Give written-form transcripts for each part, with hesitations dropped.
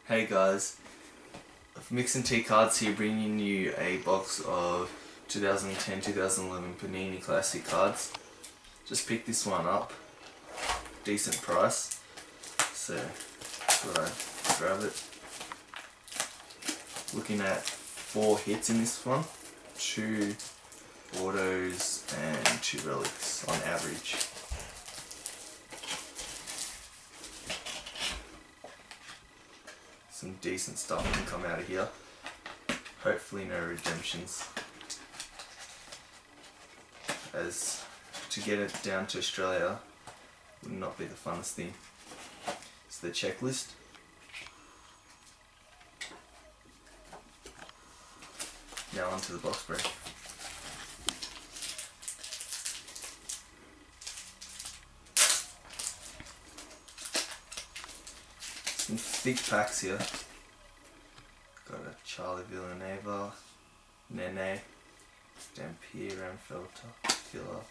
Hey guys, Mix and Tea Cards here, bringing you a box of 2010-2011 Panini Classic cards. Just picked this one up, decent price, so thought I'd grab it. Looking at 4 hits in this one, 2 autos and 2 relics on average. Some decent stuff can come out of here. Hopefully no redemptions, as to get it down to Australia would not be the funnest thing. It's the checklist. Now onto the box break. Some thick packs here. Got a Charlie Villanueva, Nene, Dampier, Ramfelter, Filler,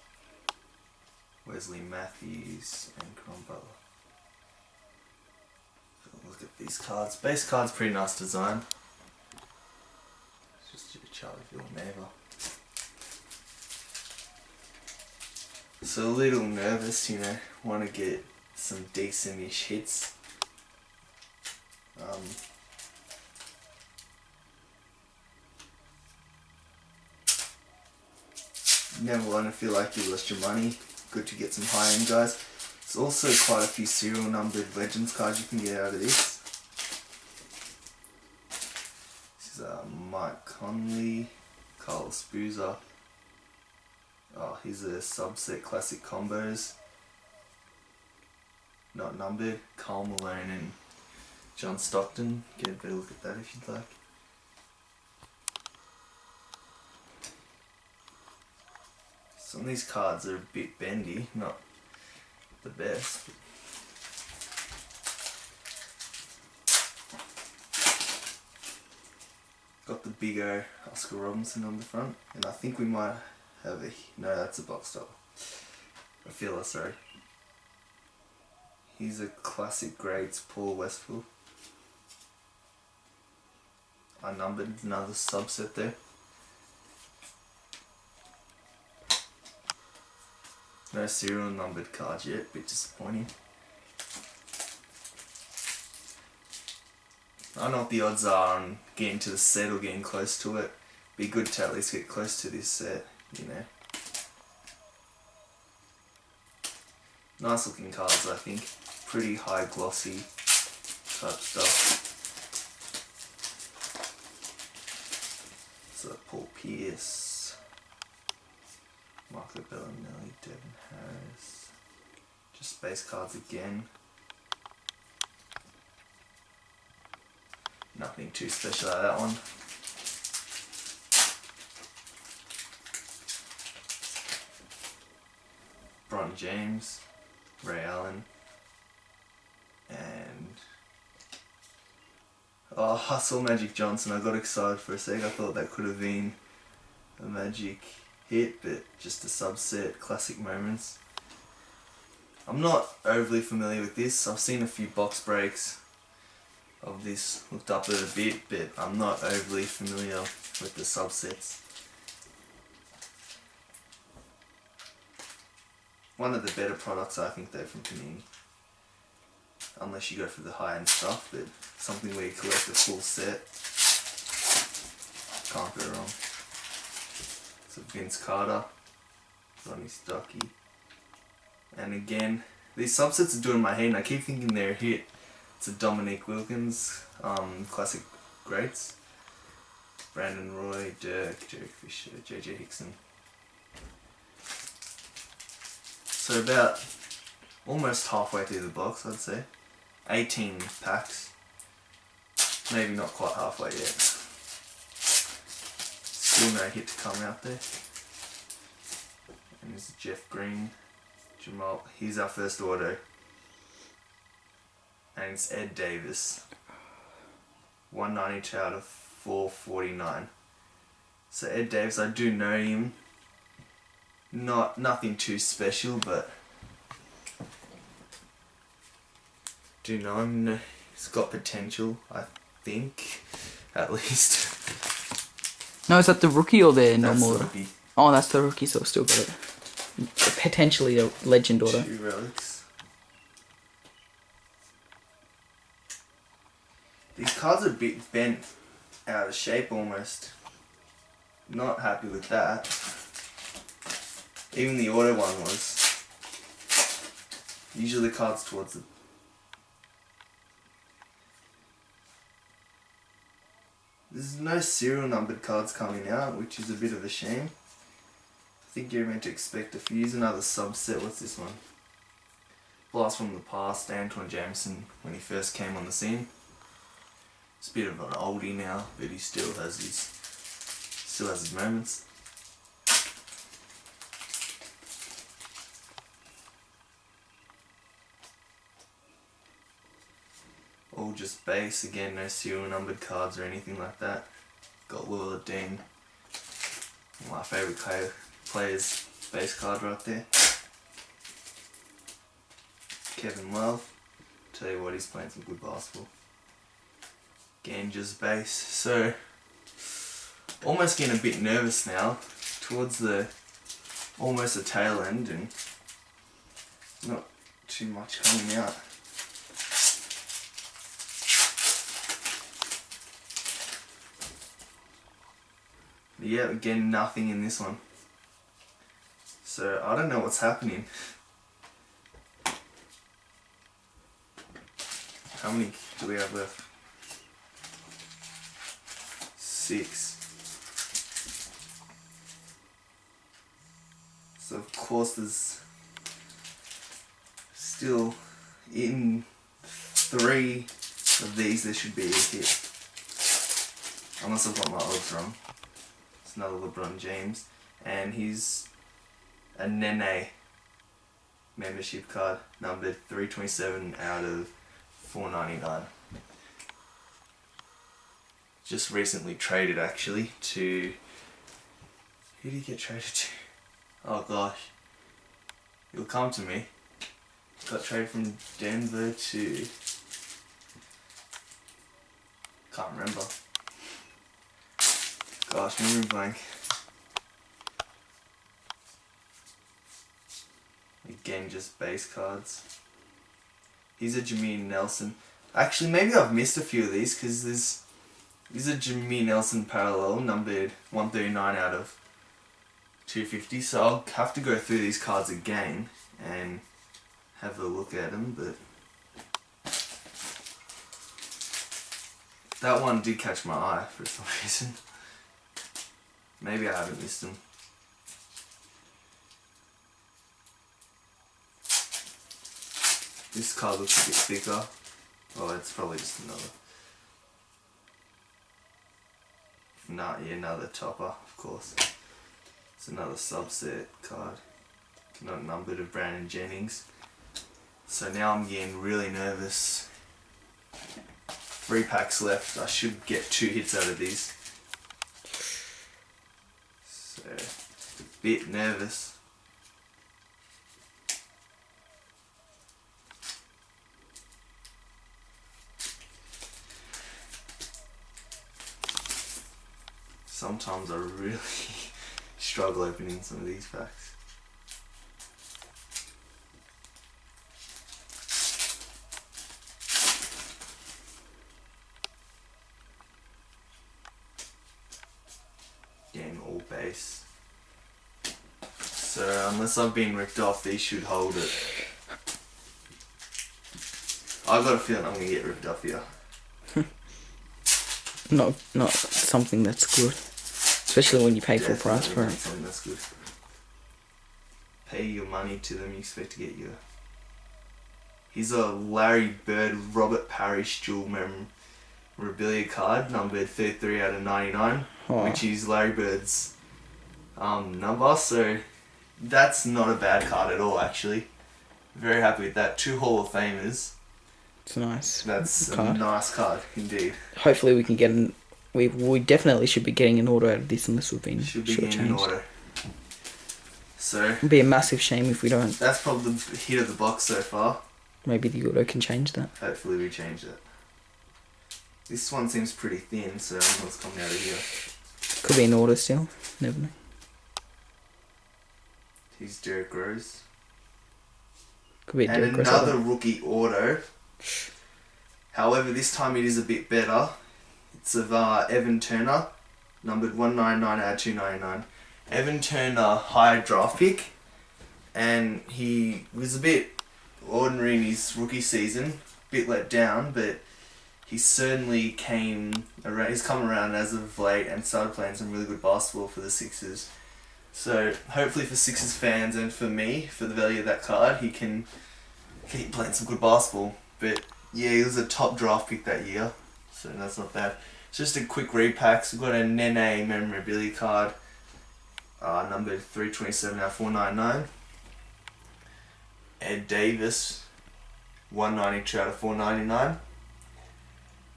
Wesley Matthews, and Cromwell. Look at these cards. Base card's pretty nice design. It's just your Charlie Villanueva. So a little nervous, want to get some decent-ish hits. Never want to feel like you lost your money. Good to get some high-end guys. There's also quite a few serial numbered Legends cards you can get out of this. This is Mike Conley, Carlos Boozer. Oh, here's a subset classic combos. Not numbered. Karl Malone and John Stockton. Get a better look at that if you'd like. Some of these cards are a bit bendy, not the best. Got the big O Oscar Robinson on the front, and I think we might have no, that's a box stopper. A filler, sorry. He's a classic grades Paul Westphal. Unnumbered, another subset there. No serial numbered cards yet, bit disappointing. I don't know what the odds are on getting to the set or getting close to it. Be good to at least get close to this set, Nice looking cards, I think. Pretty high glossy type stuff. So Paul Pierce, Marco Bellinelli, Devin Harris. Just base cards again. Nothing too special out of that one. Bron James, Ray Allen, and I saw Magic Johnson. I got excited for a sec. I thought that could have been a Magic hit, but just a subset, classic moments. I'm not overly familiar with this. I've seen a few box breaks of this, looked up it a bit, but I'm not overly familiar with the subsets. One of the better products, I think, though, from Panini. Unless you go for the high-end stuff, but something where you collect the full set. Can't go wrong. So Vince Carter, Ronnie Stuckey. And again, these subsets are doing my head, and I keep thinking they're a hit. It's a Dominique Wilkins, classic greats. Brandon Roy, Derek Fisher, JJ Hickson. So about almost halfway through the box, I'd say. 18 packs. Maybe not quite halfway yet. Still no hit to come out there. And this is Jeff Green, Jamal. He's our first auto. And it's Ed Davis. 192 out of 449. So Ed Davis, I do know him. Nothing too special, but do know him. It's got potential, I think, at least. No, is that the rookie or the That's normal? the rookie. Oh, that's the rookie, so I've still got it. Potentially a legend auto. 2 relics. These cards are a bit bent out of shape almost. Not happy with that. Even the auto one was. Usually the cards towards the... There's no serial numbered cards coming out, which is a bit of a shame. I think you're meant to expect a few. Here's another subset. What's this one? Blast from the Past, Antoine Jameson, when he first came on the scene. It's a bit of an oldie now, but he still has his moments. All just base, again, no serial numbered cards or anything like that. Got Will Dean, my favourite player's base card right there. Kevin Love, tell you what, he's playing some good basketball. Ganja's base, so almost getting a bit nervous now, towards the almost the tail end, and not too much coming out. But yeah, again, nothing in this one. So I don't know what's happening. How many do we have left? 6. So of course there's still, in 3 of these there should be a hit. Unless I've got my odds wrong. It's another LeBron James. And he's a Nene membership card, numbered 327 out of 499. Just recently traded actually to... Who did he get traded to? Oh gosh. It'll come to me. Got traded from Denver to... Can't remember. Gosh, memory blank. Again, just base cards. He's a Jameer Nelson. Actually, maybe I've missed a few of these because there's a Jameer Nelson parallel numbered 139 out of 250. So I'll have to go through these cards again and have a look at them. But that one did catch my eye for some reason. Maybe I haven't missed them. This card looks a bit thicker. Oh, it's probably just another. Another topper, of course. It's another subset card. Not numbered, of Brandon Jennings. So now I'm getting really nervous. 3 packs left. I should get 2 hits out of these. So, a bit nervous. Sometimes I really struggle opening some of these packs. Again, all base. So unless I've been ripped off, these should hold it. I've got a feeling I'm going to get ripped off here. Not something that's good. Especially when you pay full price for it. Something that's good. Pay your money to them, you expect to get your... Here's a Larry Bird, Robert Parrish dual memorabilia card, numbered 33 out of 99, which is Larry Bird's number, so that's not a bad card at all actually. Very happy with that. 2 Hall of Famers. It's nice. That's card. A nice card indeed. Hopefully we can get an... We definitely should be getting an auto out of this unless we've been getting an auto. So it'd be a massive shame if we don't. That's probably the hit of the box so far. Maybe the auto can change that. Hopefully we change that. This one seems pretty thin, so I don't know what's coming out of here. Could be an auto still. Never know. Here's Derek Rose. Could be a And Derek Rose. another rookie auto. However, this time it is a bit better. It's of Evan Turner, numbered 199 out of 299. Evan Turner, high draft pick, and he was a bit ordinary in his rookie season, a bit let down, but he certainly came around. He's come around as of late and started playing some really good basketball for the Sixers. So hopefully for Sixers fans and for me, for the value of that card, he can keep playing some good basketball. But yeah, he was a top draft pick that year, so that's not bad. Just a quick repacks. We've got a Nene memorabilia card, numbered 327 out of 499. Ed Davis, 192 out of 499.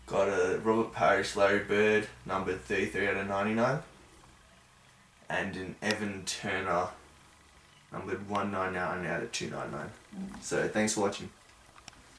Got a Robert Parrish Larry Bird, numbered 33 out of 99. And an Evan Turner, numbered 199 out of 299. So thanks for watching.